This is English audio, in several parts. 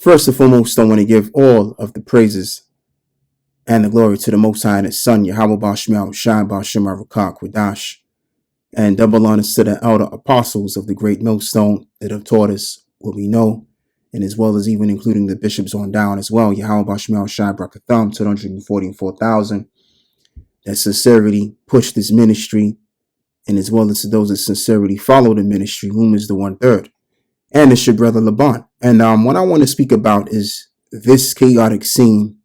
First and foremost, I want to give all of the praises and the glory to the Most High and His Son, Yahweh Bashmiel, Shai Bashim Arakak Wadash, and double honors to the elder apostles of the great millstone that have taught us what we know, and as well as even including the bishops on down as well, Yahweh Bashmiel, Shai Brakatham, 244,000, that sincerity pushed this ministry, and as well as to those that sincerity follow the ministry, whom is the 1/3. And it's your brother Laban. And what I want to speak about is this chaotic scene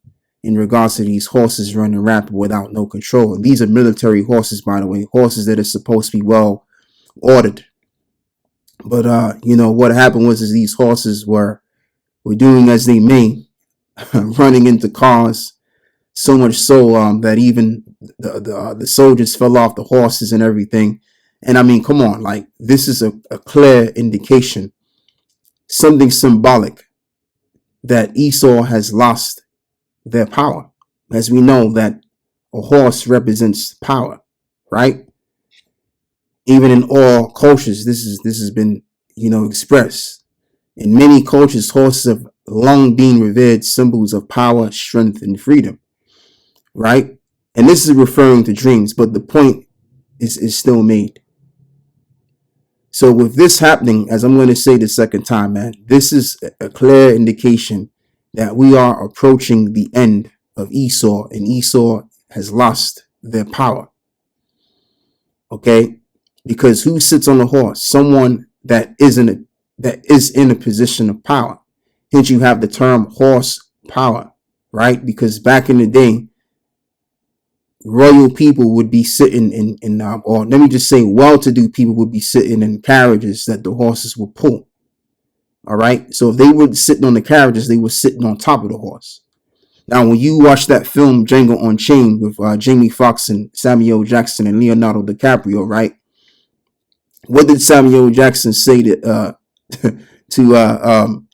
in regards to these horses running rapid without no control. And these are military horses, by the way, horses that are supposed to be well ordered. But what happened was is these horses were doing as they may, running into cars, so much so that even the soldiers fell off the horses and everything. And I mean, come on, like this is a clear indication, something symbolic, that Esau has lost their power. As we know that a horse represents power, right? Even in all cultures, this has been, expressed. In many cultures, horses have long been revered symbols of power, strength, and freedom, right? And this is referring to dreams, but the point is still made. So with this happening, as I'm going to say the second time, man, this is a clear indication that we are approaching the end of Esau, and Esau has lost their power. Okay? Because who sits on the horse? Someone that is in a position of power. Hence you have the term horse power, right? Because back in the day, royal people would be sitting or let me just say well-to-do people would be sitting in carriages that the horses would pull. All right. So if they were sitting on the carriages, they were sitting on top of the horse. Now, when you watch that film Django Unchained with Jamie Foxx and Samuel Jackson and Leonardo DiCaprio, right? What did Samuel Jackson say to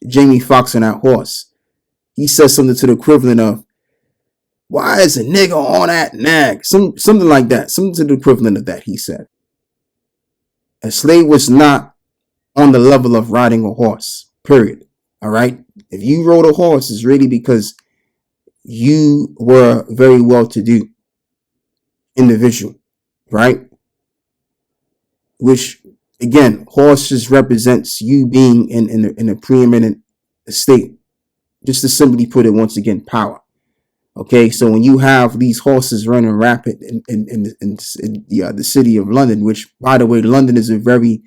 Jamie Foxx on that horse? He said something to the equivalent of, "Why is a nigga on that nag?" Something like that. Something to the equivalent of that, he said. A slave was not on the level of riding a horse, period. All right? If you rode a horse, it's really because you were a very well-to-do individual, right? Which, again, horses represents you being in a preeminent state. Just to simply put it, once again, power. Okay, so when you have these horses running rapid in the city of London, which, by the way, London is a very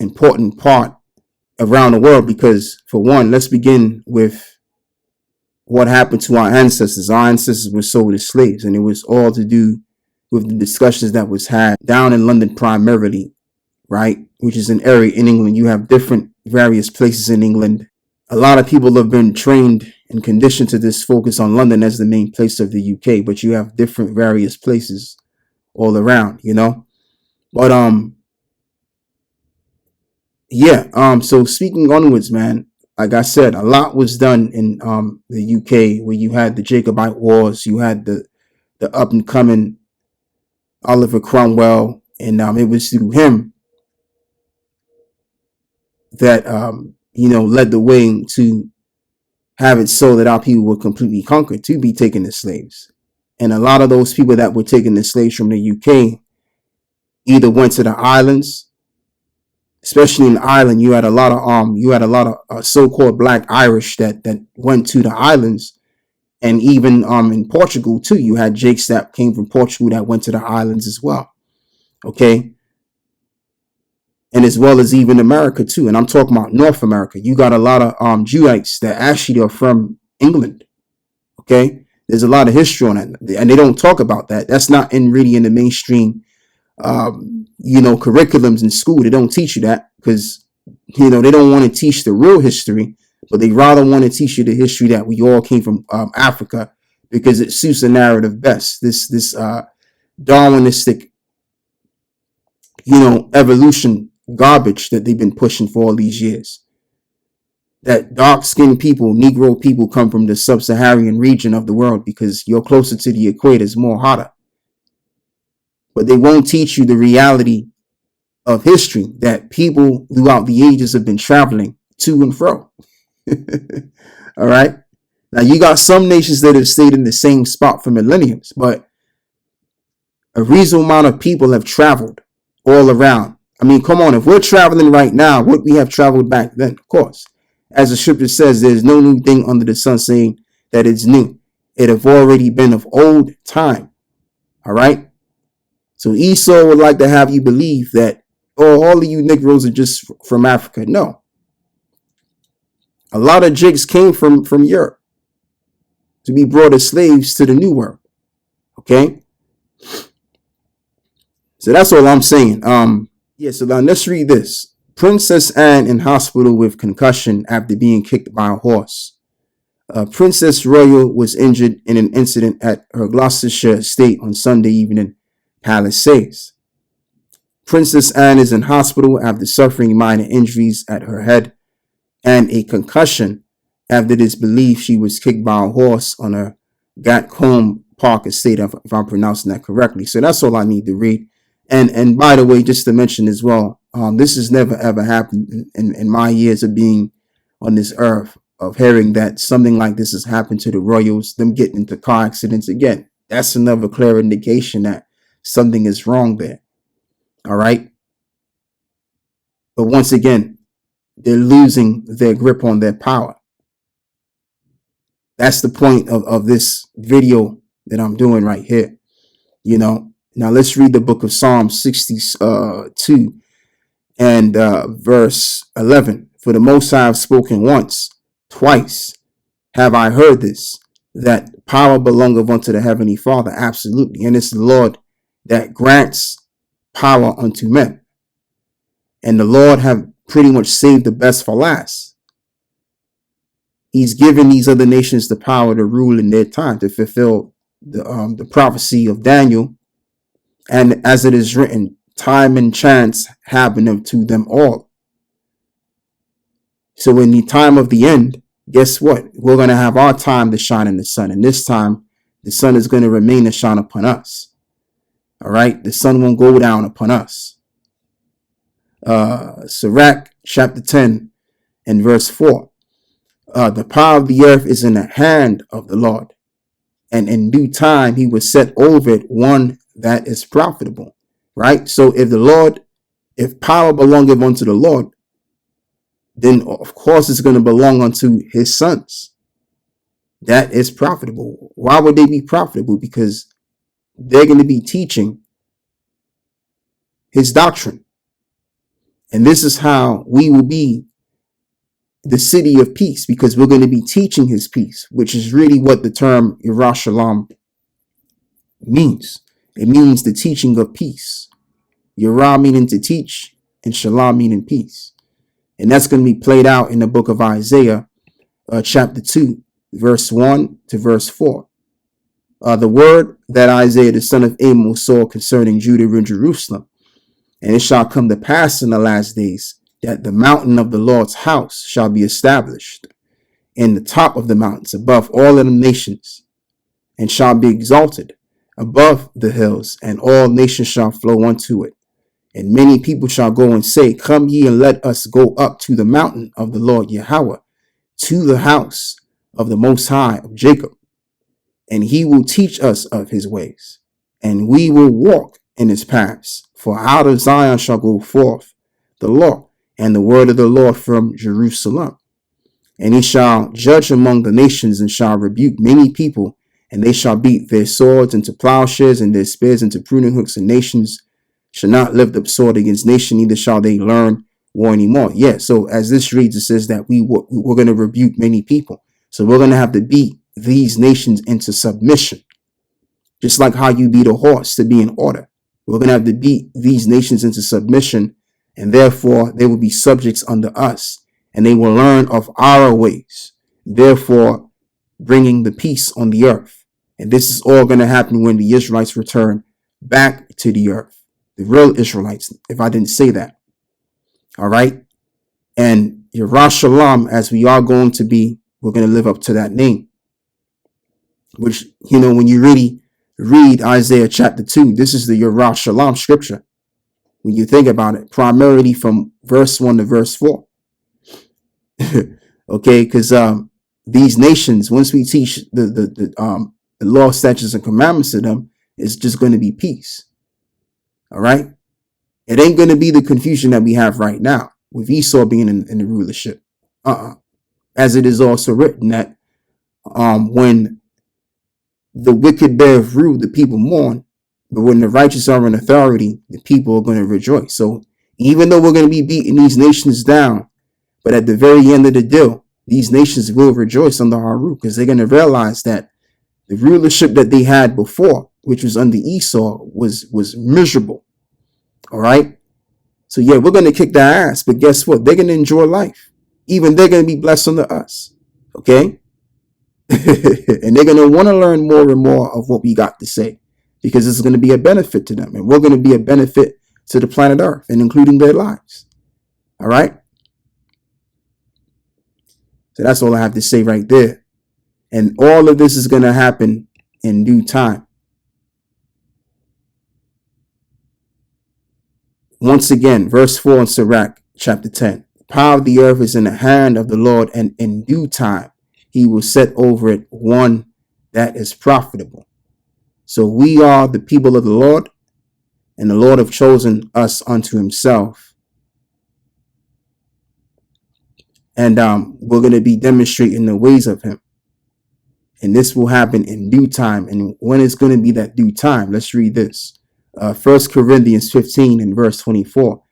important part around the world because, for one, let's begin with what happened to our ancestors. Our ancestors were sold as slaves, and it was all to do with the discussions that was had down in London primarily, right? Which is an area in England. You have different various places in England. A lot of people have been trained and conditioned to this focus on London as the main place of the UK, but you have different various places all around, But so speaking onwards, man, like I said, a lot was done in the UK, where you had the Jacobite Wars, you had the up and coming Oliver Cromwell, and it was through him that led the way to have it so that our people were completely conquered to be taken as slaves. And a lot of those people that were taken as slaves from the UK either went to the islands, especially in Ireland. You had a lot of so-called Black Irish that went to the islands, and even in Portugal too. You had Jakes that came from Portugal that went to the islands as well. Okay. And as well as even America too. And I'm talking about North America. You got a lot of Jewites that actually are from England. Okay. There's a lot of history on that. And they don't talk about that. That's not really in the mainstream, curriculums in school. They don't teach you that because, they don't want to teach the real history, but they rather want to teach you the history that we all came from Africa, because it suits the narrative best. This Darwinistic, evolution garbage that they've been pushing for all these years. That dark-skinned people, Negro people, come from the sub-Saharan region of the world because you're closer to the equator, it's more hotter. But they won't teach you the reality of history, that people throughout the ages have been traveling to and fro. All right. Now you got some nations that have stayed in the same spot for millenniums, but a reasonable amount of people have traveled all around. I mean, come on, if we're traveling right now, would we have traveled back then? Of course. As the scripture says, there's no new thing under the sun saying that it's new. It have already been of old time. All right. So Esau would like to have you believe that, oh, all of you Negroes are just from Africa. No. A lot of jigs came from Europe to be brought as slaves to the New World. Okay. So that's all I'm saying. So now let's read this. Princess Anne in hospital with concussion after being kicked by a horse. Princess Royal was injured in an incident at her Gloucestershire estate on Sunday evening, Palace says. Princess Anne is in hospital after suffering minor injuries at her head and a concussion after it is believed she was kicked by a horse on her Gatcombe Park estate, if I'm pronouncing that correctly. So that's all I need to read. And by the way, just to mention as well, this has never ever happened in my years of being on this earth, of hearing that something like this has happened to the royals, them getting into car accidents again. That's another clear indication that something is wrong there. All right. But once again, they're losing their grip on their power. That's the point of this video that I'm doing right here. You know, now let's read the book of Psalm 62 and verse 11. For the Most High have spoken once, twice have I heard this, that power belongeth unto the Heavenly Father. Absolutely. And it's the Lord that grants power unto men. And the Lord have pretty much saved the best for last. He's given these other nations the power to rule in their time, to fulfill the prophecy of Daniel. And as it is written, time and chance happen to them all. So in the time of the end, guess what? We're going to have our time to shine in the sun. And this time, the sun is going to remain to shine upon us. All right? The sun won't go down upon us. Sirach chapter 10 and verse 4. The power of the earth is in the hand of the Lord, and in due time he will set over it one that is profitable. Right? So if power belongeth unto the Lord, then of course it's going to belong unto his sons. That is profitable. Why would they be profitable? Because they're going to be teaching his doctrine. And this is how we will be the city of peace, because we're going to be teaching his peace, which is really what the term Yerushalayim means. It means the teaching of peace. Yerah meaning to teach, and Shalom meaning peace. And that's going to be played out in the book of Isaiah, chapter 2, verse 1 to verse 4. The word that Isaiah, the son of Amos, saw concerning Judah and Jerusalem. And it shall come to pass in the last days that the mountain of the Lord's house shall be established in the top of the mountains above all of the nations, and shall be exalted above the hills, and all nations shall flow unto it. And many people shall go and say, come ye and let us go up to the mountain of the Lord Yahweh, to the house of the Most High of Jacob. And he will teach us of his ways, and we will walk in his paths. For out of Zion shall go forth the law and the word of the Lord from Jerusalem. And he shall judge among the nations, and shall rebuke many people, and they shall beat their swords into plowshares and their spears into pruning hooks, and nations shall not lift up sword against nation, neither shall they learn war anymore. Yeah, so as this reads, it says that we're going to rebuke many people. So we're going to have to beat these nations into submission, just like how you beat a horse to be in order. We're going to have to beat these nations into submission, and therefore they will be subjects unto us, and they will learn of our ways, therefore bringing the peace on the earth. And this is all going to happen when the Israelites return back to the earth. The real Israelites, if I didn't say that. All right. And Yerushalayim, as we are going to be, we're going to live up to that name. Which, when you really read Isaiah chapter 2, this is the Yerushalayim scripture. When you think about it, primarily from verse 1 to verse 4. Okay, because these nations, once we teach the law, statutes, and commandments to them, it's just going to be peace. All right, it ain't going to be the confusion that we have right now with Esau being in the rulership. As it is also written that when the wicked bear rule, the people mourn, but when the righteous are in authority, the people are going to rejoice. So even though we're going to be beating these nations down, but at the very end of the deal, these nations will rejoice under our rule, because they're going to realize that the rulership that they had before, which was under Esau, was miserable. All right. So yeah, we're going to kick their ass, but guess what? They're going to enjoy life. Even they're going to be blessed under us. Okay. And they're going to want to learn more and more of what we got to say, because it's going to be a benefit to them, and we're going to be a benefit to the planet Earth, and including their lives. All right. So that's all I have to say right there. And all of this is going to happen in due time. Once again, verse 4 in Sirach, chapter 10. The power of the earth is in the hand of the Lord, and in due time he will set over it one that is profitable. So we are the people of the Lord, and the Lord have chosen us unto himself. And we're going to be demonstrating the ways of him. And this will happen in due time. And when it's going to be that due time, let's read this. 1 Corinthians 15 and verse 24.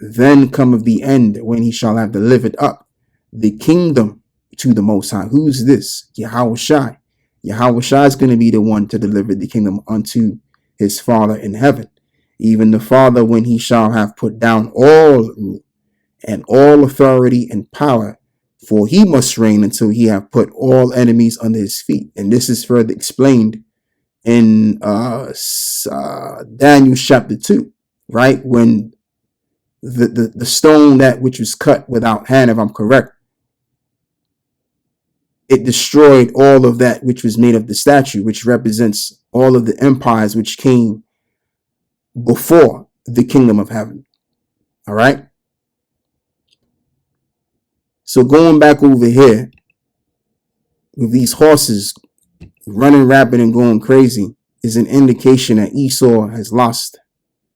Then cometh the end, when he shall have delivered up the kingdom to the Most High. Who's this? Yahushai. Yahushai is going to be the one to deliver the kingdom unto his Father in heaven. Even the Father, when he shall have put down all rule and all authority and power, for he must reign until he have put all enemies under his feet. And this is further explained in Daniel chapter 2, right? When the stone that which was cut without hand, if I'm correct, it destroyed all of that which was made of the statue, which represents all of the empires which came before the kingdom of heaven. All right. So going back over here with these horses running rapid and going crazy is an indication that Esau has lost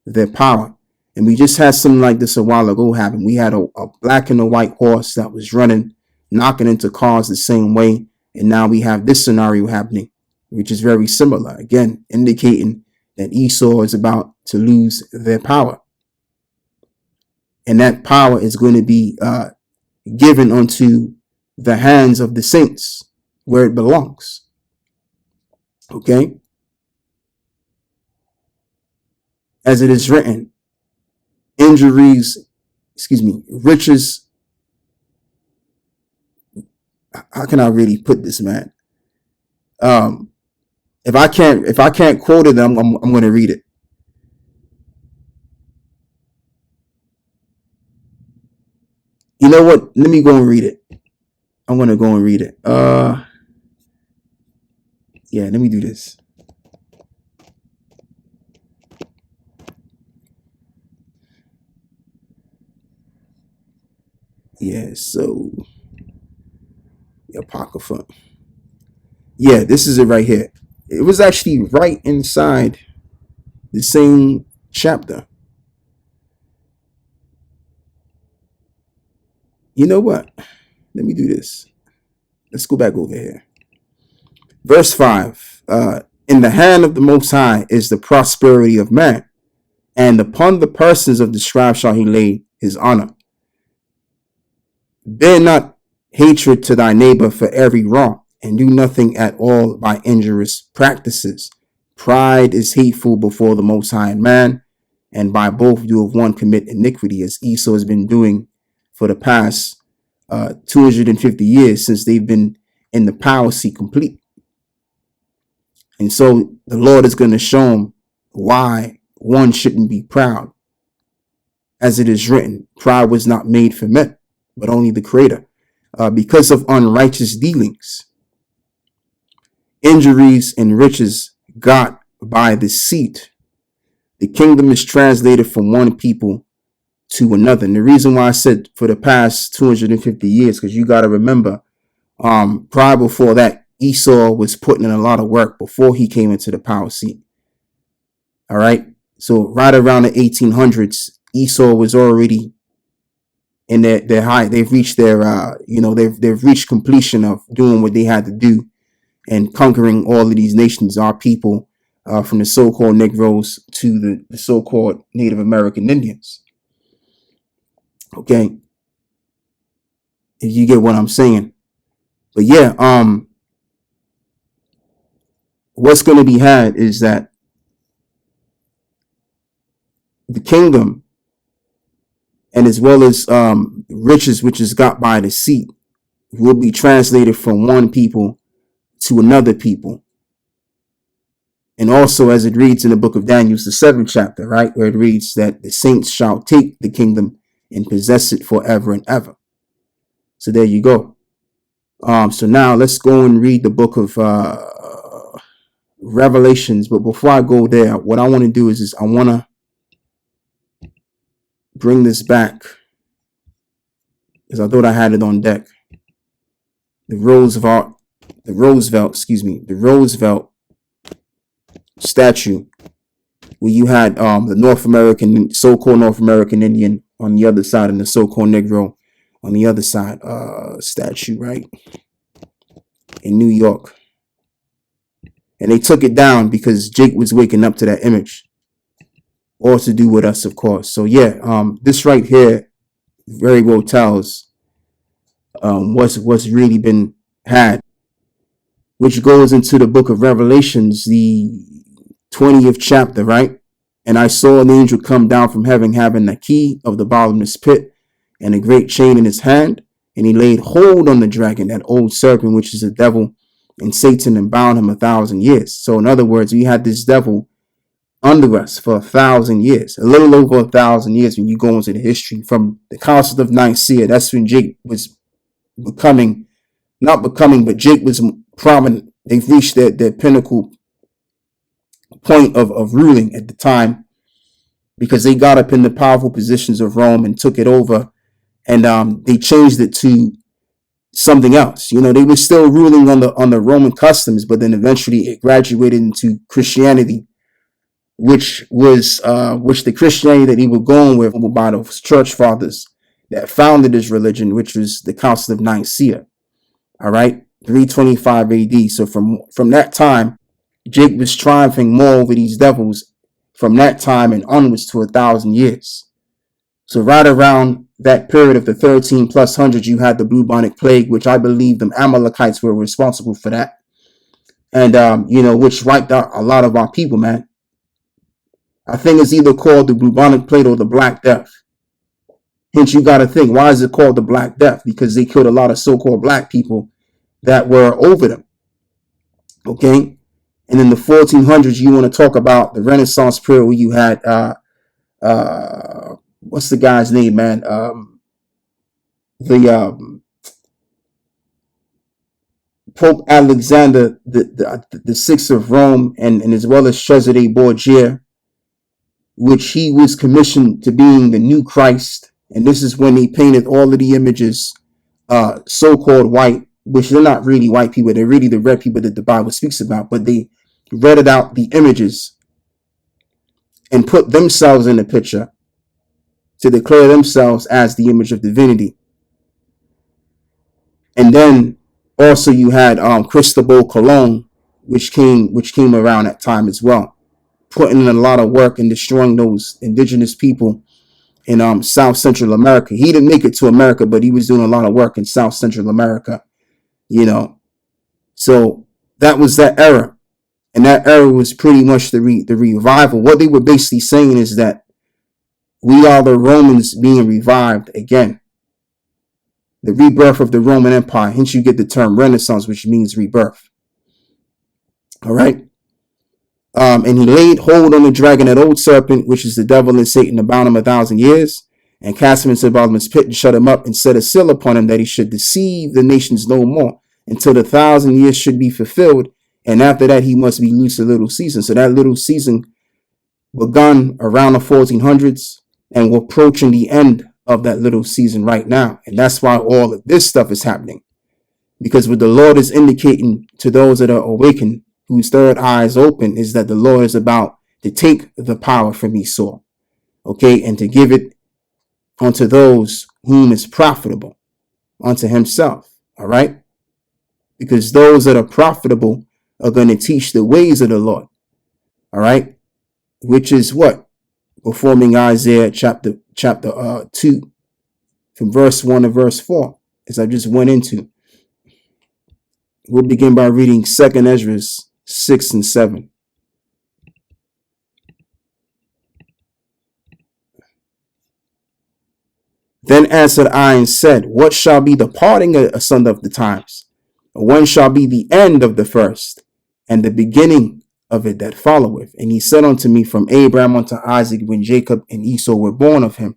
their power. And we just had something like this a while ago happen. We had a black and a white horse that was running, knocking into cars the same way. And now we have this scenario happening, which is very similar. Again, indicating that Esau is about to lose their power. And that power is going to be given unto the hands of the saints, where it belongs. Okay? As it is written, riches. How can I really put this, man? If I can't quote it, I'm going to read it. You know what? Let me go and read it. I'm going to go and read it. Yeah, let me do this. Yeah, so the Apocrypha. Yeah, this is it right here. It was actually right inside the same chapter. You know what? Let me do this. Let's go back over here. Verse 5. In the hand of the Most High is the prosperity of man, and upon the persons of the scribe shall he lay his honor. Bear not hatred to thy neighbor for every wrong, and do nothing at all by injurious practices. Pride is hateful before the Most High and man, and by both do of one commit iniquity, as Esau has been doing for the past 250 years since they've been in the power seat complete. And so the Lord is going to show them why one shouldn't be proud. As it is written, pride was not made for men, but only the Creator, because of unrighteous dealings, injuries, and riches got by deceit. The kingdom is translated from one people to another. And the reason why I said for the past 250 years, because you got to remember, prior before that, Esau was putting in a lot of work before he came into the power seat. All right. So right around the 1800s, Esau was already in their high. They've reached their, they've reached completion of doing what they had to do and conquering all of these nations, our people, from the so-called Negroes to the so-called Native American Indians. Okay. If you get what I'm saying. But yeah, what's going to be had is that the kingdom, and as well as riches which is got by deceit, will be translated from one people to another people. And also, as it reads in the book of Daniel, the 7th chapter, right, where it reads that the saints shall take the kingdom and possess it forever and ever. So there you go. So now let's go and read the book of Revelations. But before I go there, what I want to do is I want to bring this back, because I thought I had it on deck. The Roosevelt statue, where you had the so-called North American Indian on the other side and the so-called Negro on the other side, statue, right, in New York. And they took it down because Jake was waking up to that image, or to do with us, of course. So yeah, this right here very well tells what's really been had, which goes into the book of Revelations, the 20th chapter, right? And I saw an angel come down from heaven, having the key of the bottomless pit and a great chain in his hand. And he laid hold on the dragon, that old serpent, which is the devil and Satan, and bound him 1,000 years. So in other words, we had this devil under us for 1,000 years, a little over 1,000 years. When you go into the history from the Council of Nicaea, that's when Jake was but Jake was prominent. They've reached their pinnacle point of ruling at the time, because they got up in the powerful positions of Rome and took it over, and they changed it to something else. They were still ruling on the Roman customs, but then eventually it graduated into Christianity, which the Christianity that he was going with by the church fathers that founded his religion, which was the Council of Nicaea. All right, 325 AD. So from that time, Jake was triumphing more over these devils from that time and onwards to 1,000 years. So right around that period of the 13 plus hundred, you had the bubonic plague, which I believe the Amalekites were responsible for that. And, which wiped out a lot of our people, man. I think it's either called the bubonic plague or the Black Death. Hence, you got to think, why is it called the Black Death? Because they killed a lot of so-called black people that were over them. Okay? And in the 1400s, you want to talk about the Renaissance period, where you had, what's the guy's name, man? Pope Alexander the Sixth of Rome, and as well as Cesare Borgia, which he was commissioned to being the new Christ. And this is when he painted all of the images, so-called white, which they're not really white people. They're really the red people that the Bible speaks about. But they read out the images and put themselves in the picture to declare themselves as the image of divinity. And then also you had Cristobal Colon, which came around that time as well, putting in a lot of work and destroying those indigenous people in South Central America. He didn't make it to America, but he was doing a lot of work in South Central America, So that was that era. And that era was pretty much the revival. What they were basically saying is that we are the Romans being revived again. The rebirth of the Roman Empire. Hence you get the term Renaissance, which means rebirth. All right. And he laid hold on the dragon, that old serpent, which is the devil and Satan, and bound him 1,000 years, and cast him into the bottomless pit, and shut him up, and set a seal upon him, that he should deceive the nations no more, until the 1,000 years should be fulfilled. And after that, he must be loosed a little season. So that little season begun around the 1400s, And we're approaching the end of that little season right now. And that's why all of this stuff is happening. Because what the Lord is indicating to those that are awakened, whose third eye is open, is that the Lord is about to take the power from Esau, okay, and to give it unto those whom is profitable, unto himself, all right? Because those that are profitable are going to teach the ways of the Lord, all right? Which is what? Performing Isaiah chapter 2, from verse 1 to verse 4, as I just went into. We'll begin by reading 2nd Ezra 6 and 7. Then answered I and said, what shall be the parting asunder of the times? Or when shall be the end of the first, and the beginning of it that followeth? And he said unto me, from Abraham unto Isaac, when Jacob and Esau were born of him.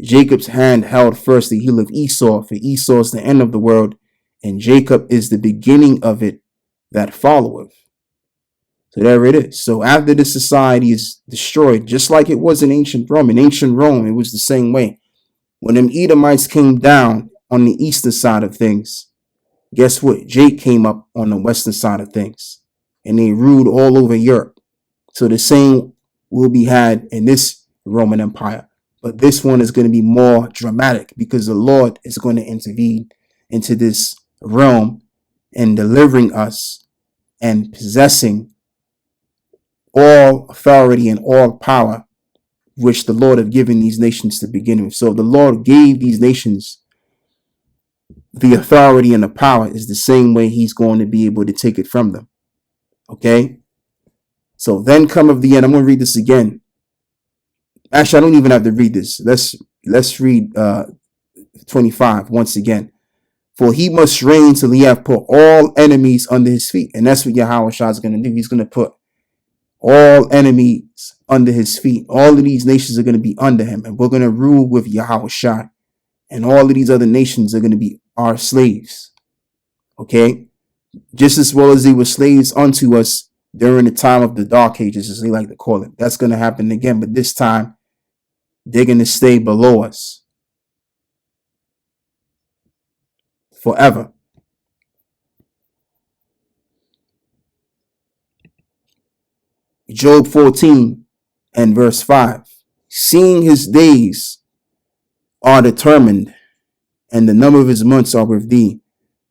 Jacob's hand held first the heel of Esau, for Esau is the end of the world, and Jacob is the beginning of it that followeth. So there it is. So after this society is destroyed, just like it was in ancient Rome, it was the same way. When them Edomites came down on the eastern side of things, guess what? Jake came up on the western side of things, and they ruled all over Europe. So the same will be had in this Roman Empire. But this one is going to be more dramatic because the Lord is going to intervene into this realm and delivering us and possessing all authority and all power, which the Lord have given these nations to begin with. So the Lord gave these nations the authority and the power is the same way he's going to be able to take it from them. Okay? So then come of the end. I'm going to read this again. Actually, I don't even have to read this. Let's read 25 once again. For he must reign till he have put all enemies under his feet. And that's what Yahweh Shah is going to do. He's going to put all enemies under his feet. All of these nations are going to be under him. And we're going to rule with Yahweh Shah. And all of these other nations are going to be our slaves. Okay? Just as well as they were slaves unto us during the time of the Dark Ages, as they like to call it. That's going to happen again. But this time, they're going to stay below us forever. Job 14 and verse 5. Seeing his days are determined, and the number of his months are with thee.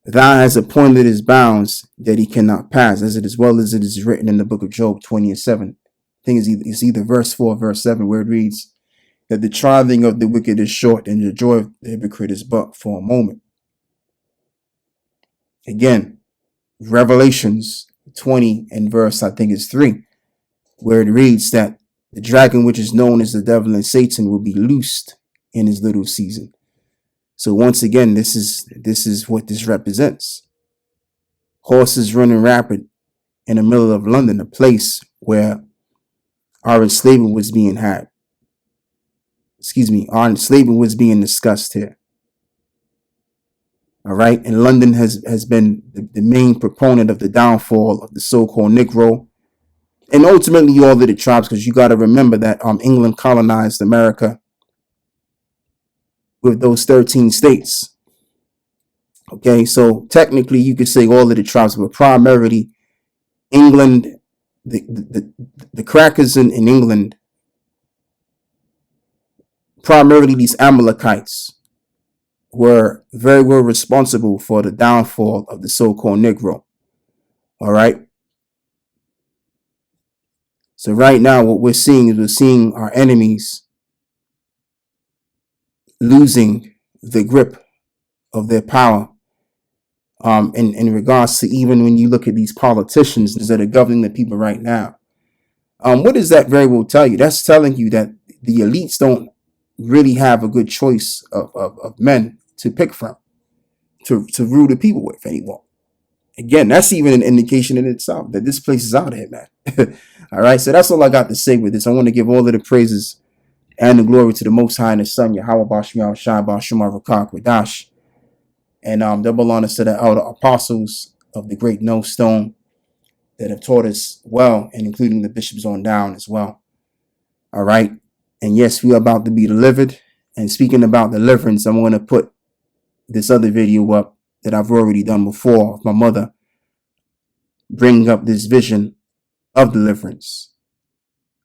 Thou hast appointed his bounds that he cannot pass, as well as it is written in the book of Job 20 and 7. I think it's either verse 4 or verse 7, where it reads that the striving of the wicked is short, and the joy of the hypocrite is but for a moment. Again, Revelations 20 and verse, I think it's 3, where it reads that the dragon, which is known as the devil and Satan, will be loosed in his little season. So once again, this is what this represents. Horses running rapid in the middle of London, a place where our enslavement was being had. Our enslavement was being discussed here. All right. And London has been the main proponent of the downfall of the so-called Negro. And ultimately all of the tribes, because you got to remember that England colonized America with those 13 states. Okay, so technically you could say all of the tribes, but primarily England, the crackers in England, primarily these Amalekites, were very well responsible for the downfall of the so-called Negro. All right. So right now what we're seeing our enemies losing the grip of their power. In regards to even when you look at these politicians that are governing the people right now, what does that very well tell you? That's telling you that the elites don't really have a good choice of men to pick from to rule the people with anymore. Again, that's even an indication in itself that this place is out of here, man. All right, so that's all I got to say with this. I want to give all of the praises and the glory to the Most High and His Son, Yahweh Bashmiel Shai Bashumar Rakak Wadash. And double honors to the elder apostles of the great No Stone that have taught us well, and including the bishops on down as well. All right. And yes, we are about to be delivered. And speaking about deliverance, I'm going to put this other video up that I've already done before of my mother bringing up this vision of deliverance.